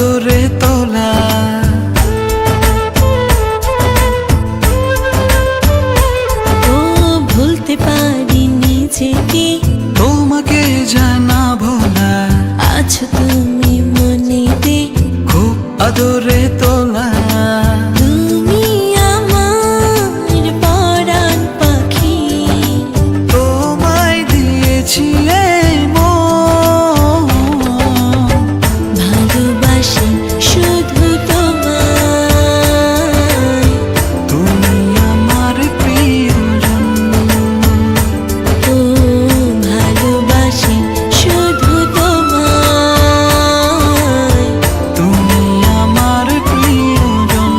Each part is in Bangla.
আদরে তোলা। ও ভুলতে পারি নিজেকে, তোমাকে জানা ভোলা। আছো তুমি মনেতে, খুব আদরে তোলা। তুমি আমার পরাণ পাখি, তোমায় দিয়েছি এই মন, ভালোবাসি শুধু তোমায়। তুমি আমার প্রিয়জন। ও ভালোবাসি শুধু তোমায়। তুমি আমার প্রিয়জন।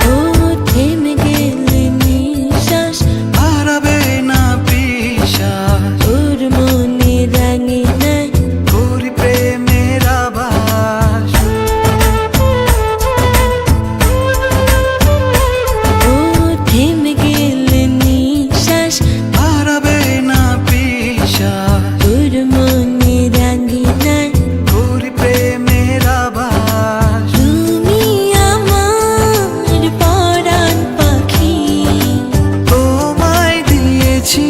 ও থেমে গেলে নিঃশ্বাস, হারাবে না বিশ্বাস। ওর মনে রাঙে নাই, করি প্রেমের আভাস। ও থেমে গেলে নিঃশ্বাস, হারাবে না বিশ্বাস। ওর মনে রাঙে নাই। করি প্রেমের আভাস। তুমি আমার পরাণ পাখি, তোমায় দিয়েছি